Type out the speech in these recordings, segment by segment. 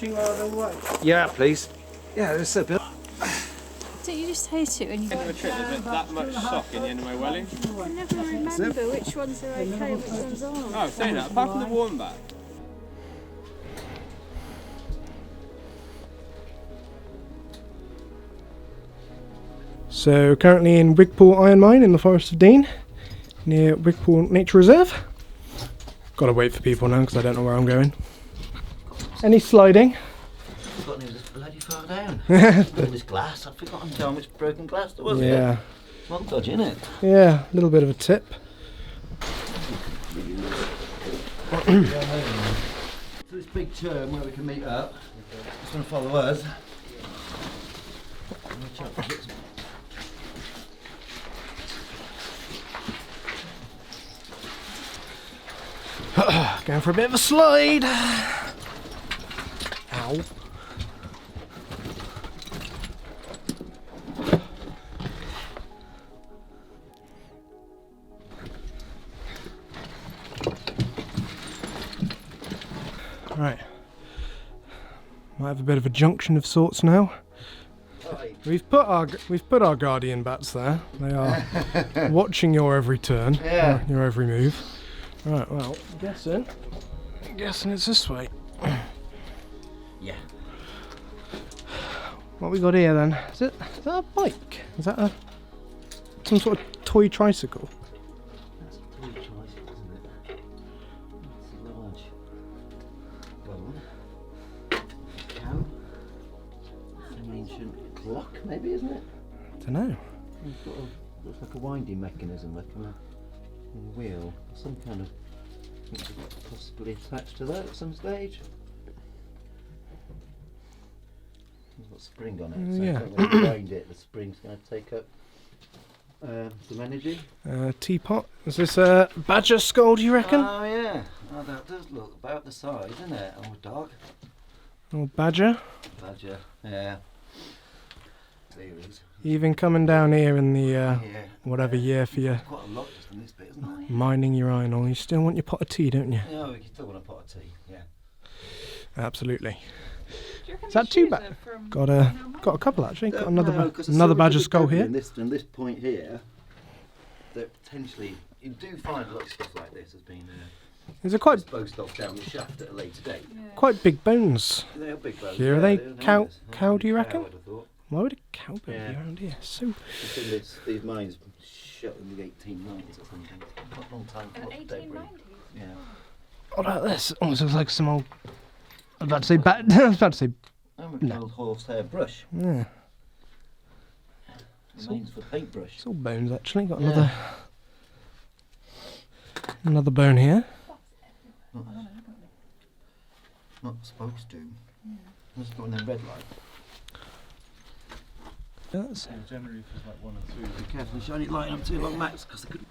watching while I away? Yeah, please. Yeah, it's a bit. Don't you just hate it when you... There's that much sock in the end of my welling. I never remember which ones are okay and which ones aren't. Oh, saying that, apart from the warm back. So currently in Wigpool Iron Mine in the Forest of Dean, near Wigpool Nature Reserve. Gotta wait for people now because I don't know where I'm going. Any sliding? I've forgotten it was this bloody far down. All this glass, I've forgotten how much broken glass there was. Yeah. Montage, innit? Yeah, a little bit of a tip. So this big turn where we can meet up. Just going to follow us. Going for a bit of a slide. Ow. Right. Might have a bit of a junction of sorts now. We've put our guardian bats there. They are watching your every turn, Yeah. your every move. Right, well, I'm guessing it's this way. Yeah. What we got here then? Is that a bike? Is that some sort of toy tricycle? That's a toy tricycle, isn't it? It's a large bone. Cam. It's an ancient clock, maybe, isn't it? Don't know. It's got a, looks like a winding mechanism, like a wheel, some kind of possibly attached to that at some stage. It's got a spring on it, so Yeah. when you wind it, the spring's going to take up some energy. Teapot. Is this a badger skull, do you reckon? Oh yeah, oh, that does look about the size, isn't it? Oh, dog. Or badger? Badger, yeah. There he is. Even coming down here in the Yeah. whatever year for your Quite a lot just in this bit, isn't there? mining your iron ore, you still want your pot of tea, don't you? Yeah, we still want a pot of tea, yeah. Absolutely. Do you reckon Is that these too shoes bad? are from- Got a couple actually. Got another No, 'cause I another saw badger with the skull debris here. And this point here, that potentially you do find a lot of stuff like this has been These are quite disposed of down the shaft at a later date. Yeah. quite big bones. They are big bones. Here, are yeah, they they're cow- enormous. cow, do you Cow, reckon? I'd have thought. Why would a cow bone Yeah. be around here? So I think these mines shut in the 1890s or something. Not a long time. An for debris. 1890s? Yeah. what about this? Almost looks like some old. I was about to say I was about to say Oh, No. an old horsehair brush. yeah. Remains for paintbrush. It's all bones actually. Got Yeah. another bone here. Not supposed to. Must go in the red light. That's Generally, if it's like one or two. Be careful, shine it light up too long, Max, because they could.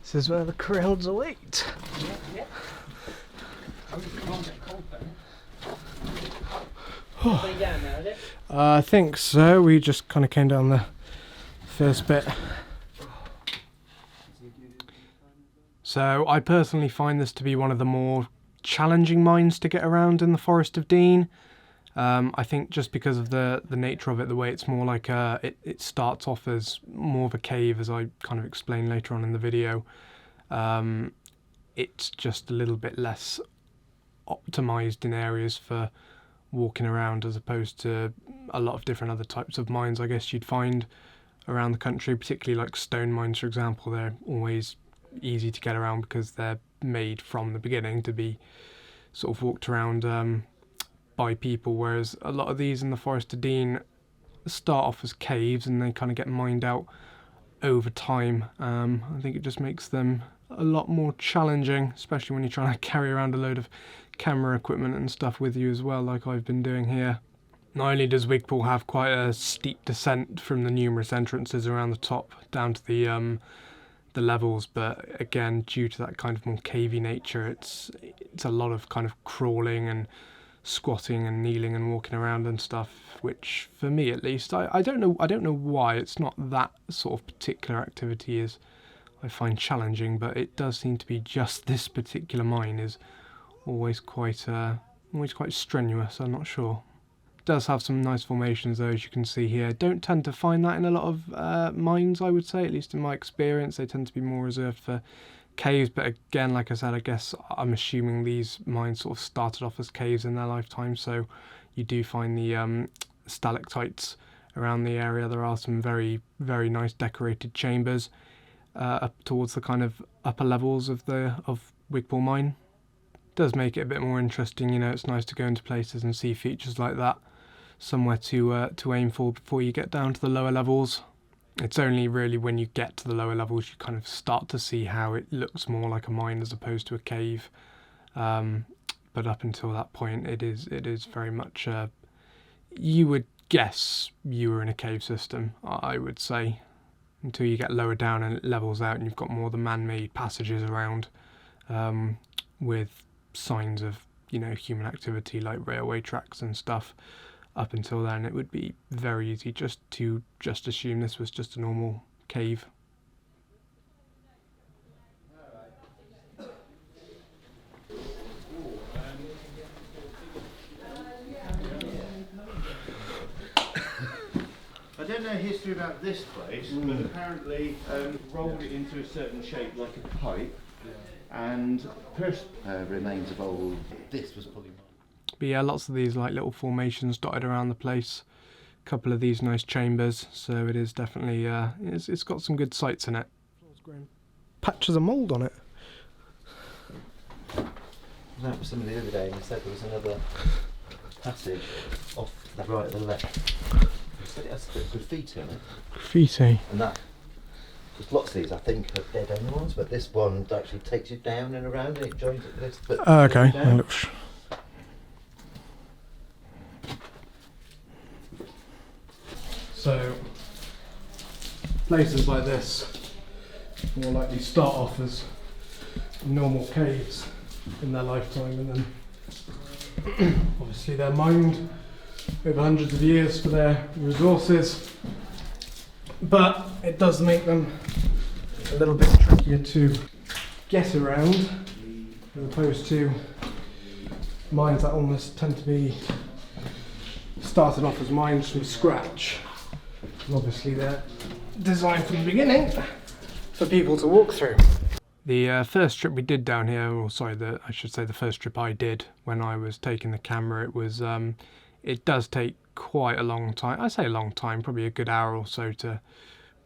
This is where the crowds await. I think so. We just kind of came down the first bit. So I personally find this to be one of the more challenging mines to get around in the Forest of Dean. I think just because of the nature of it, the way it's more like it starts off as more of a cave, as I kind of explain later on in the video. It's just a little bit less optimized in areas for walking around as opposed to a lot of different other types of mines I guess you'd find around the country, particularly like stone mines, for example. They're always easy to get around because they're made from the beginning to be sort of walked around by people, whereas a lot of these in the Forest of Dean start off as caves and they kind of get mined out over time. I think it just makes them a lot more challenging, especially when you're trying to carry around a load of camera equipment and stuff with you as well, like I've been doing here. Not only does Wigpool have quite a steep descent from the numerous entrances around the top down to the levels, but again, due to that kind of more cavey nature, it's a lot of kind of crawling and squatting and kneeling and walking around and stuff, which for me at least, I don't know why it's not that sort of particular activity is I find challenging, but it does seem to be just this particular mine is always quite strenuous. I'm not sure. It does have some nice formations though, as you can see here. Don't tend to find that in a lot of mines, I would say, at least in my experience. They tend to be more reserved for caves, but again, like I said, I guess I'm assuming these mines sort of started off as caves in their lifetime, so you do find the stalactites around the area. There are some very, very nice decorated chambers up towards the kind of upper levels of Wigpool mine. It does make it a bit more interesting, you know. It's nice to go into places and see features like that, somewhere to aim for before you get down to the lower levels. It's only really when you get to the lower levels you kind of start to see how it looks more like a mine as opposed to a cave. But up until that point, it is very much. You would guess you were in a cave system, I would say, until you get lower down and it levels out and you've got more of the man-made passages around with signs of, you know, human activity like railway tracks and stuff. Up until then, it would be very easy just to assume this was just a normal cave. I don't know history about this place, but apparently rolled it into a certain shape like a pipe, and remains of old. This was probably. But yeah, lots of these like little formations dotted around the place. A couple of these nice chambers, so it is definitely it's got some good sites in it. Patches of mould on it. That was somebody the other day, and he said there was another passage off the right and the left. He said it has a bit of graffiti on it. Graffiti. And that, there's lots of these I think are dead animals, but this one actually takes you down and around and it joins it with this. Okay. So places like this more likely start off as normal caves in their lifetime, and then obviously they're mined over hundreds of years for their resources, but it does make them a little bit trickier to get around as opposed to mines that almost tend to be started off as mines from scratch. And obviously they're designed from the beginning for people to walk through. The first trip we did down here, or sorry, I should say the first trip I did when I was taking the camera, it was it does take quite a long time. I say a long time, probably a good hour or so to,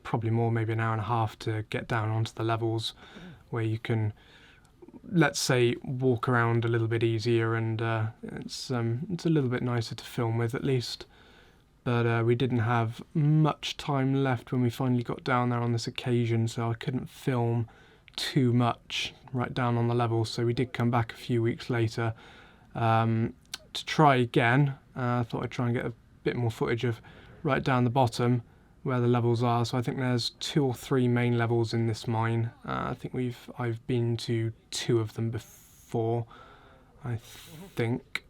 probably more, maybe an hour and a half to get down onto the levels where you can, let's say, walk around a little bit easier, and it's a little bit nicer to film with at least. But we didn't have much time left when we finally got down there on this occasion, so I couldn't film too much right down on the levels. So we did come back a few weeks later to try again. I thought I'd try and get a bit more footage of right down the bottom where the levels are. So I think there's 2 or 3 main levels in this mine. I think I've been to 2 of them before, I think.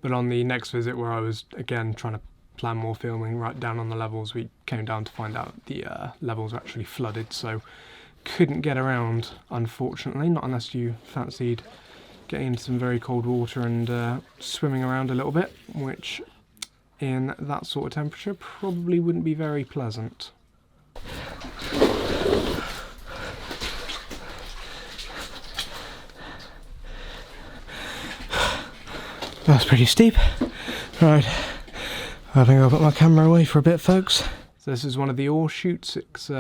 But on the next visit, where I was again trying to plan more filming right down on the levels, we came down to find out the levels were actually flooded, so couldn't get around, unfortunately, not unless you fancied getting into some very cold water and swimming around a little bit, which in that sort of temperature probably wouldn't be very pleasant. That's pretty steep. Right, I think I'll put my camera away for a bit, folks. So this is one of the ore chutes. It's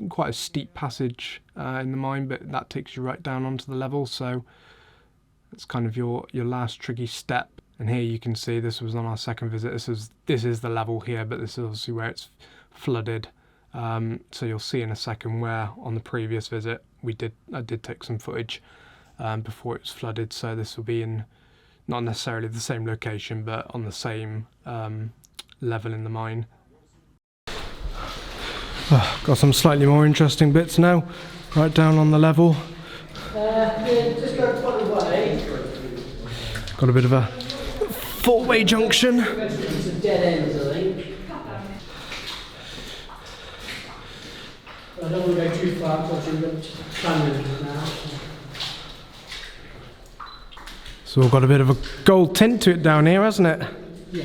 quite a steep passage in the mine, but that takes you right down onto the level, so it's kind of your last tricky step. And here you can see, this was on our second visit, this is the level here, but this is obviously where it's flooded. So you'll see in a second where on the previous visit I did take some footage before it was flooded, so this will be in not necessarily the same location, but on the same level in the mine. Got some slightly more interesting bits now. right down on the level. Yeah, just go the way. Got a bit of a four-way junction. It's a dead end, I think. I don't want to go too far because you've got planning now. So we've got a bit of a gold tint to it down here, hasn't it? Yeah.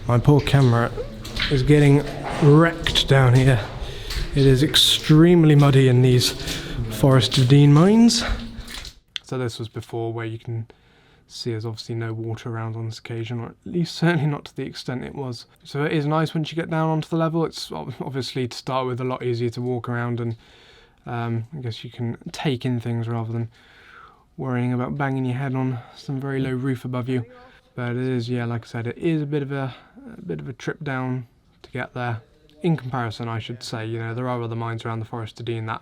My poor camera is getting wrecked down here. It is extremely muddy in these Forest of Dean mines. So this was before, where you can see there's obviously no water around on this occasion, or at least certainly not to the extent it was. So it is nice once you get down onto the level. It's obviously, to start with, a lot easier to walk around, and I guess you can take in things rather than worrying about banging your head on some very low roof above you. But it is, yeah, like I said, it is a bit of a trip down to get there. In comparison, I should say, you know, there are other mines around the Forest of Dean that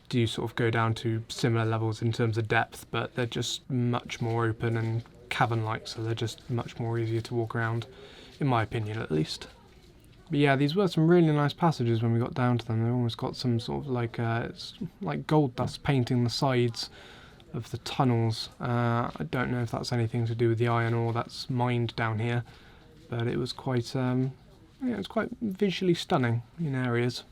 do sort of go down to similar levels in terms of depth, but they're just much more open and cavern-like, so they're just much more easier to walk around, in my opinion at least. But yeah, these were some really nice passages when we got down to them. They've almost got some sort of like, it's like gold dust painting the sides of the tunnels. I don't know if that's anything to do with the iron ore that's mined down here, but it was quite, yeah, it was quite visually stunning in areas.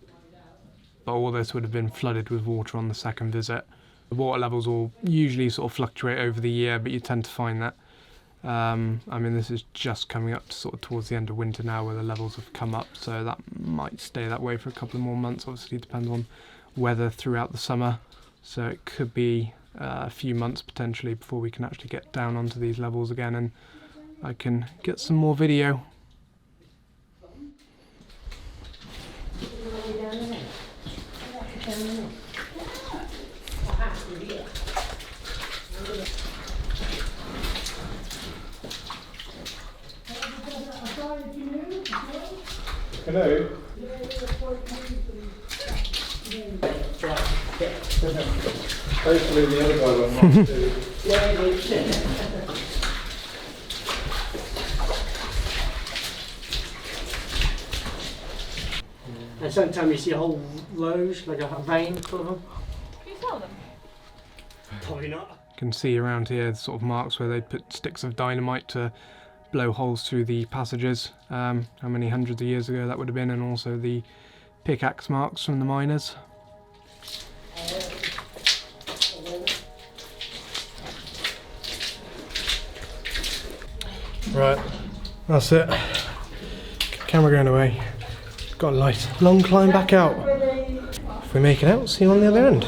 But all this would have been flooded with water on the second visit. The water levels will usually sort of fluctuate over the year, but you tend to find that. I mean, this is just coming up to sort of towards the end of winter now, where the levels have come up, so that might stay that way for a couple of more months. Obviously, it depends on weather throughout the summer, so it could be a few months potentially before we can actually get down onto these levels again, and I can get some more video. Hello. Hopefully the other guy won't want to. And sometimes you see whole rows, like a vein full of them. Can you sell them? Probably not. You can see around here the sort of marks where they put sticks of dynamite to blow holes through the passages, how many hundreds of years ago that would have been, and also the pickaxe marks from the miners. Right, that's it. Camera going away. Got a light. Long climb back out. If we make it out, see you on the other end.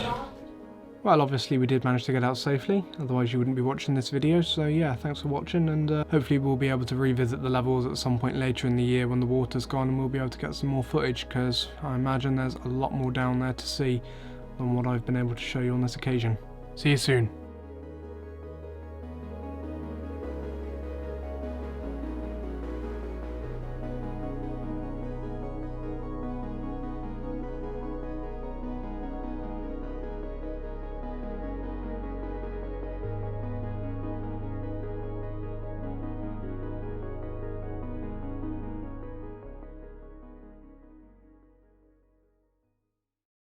Well, obviously we did manage to get out safely, otherwise you wouldn't be watching this video, so yeah, thanks for watching, and hopefully we'll be able to revisit the levels at some point later in the year when the water's gone, and we'll be able to get some more footage, because I imagine there's a lot more down there to see than what I've been able to show you on this occasion. See you soon.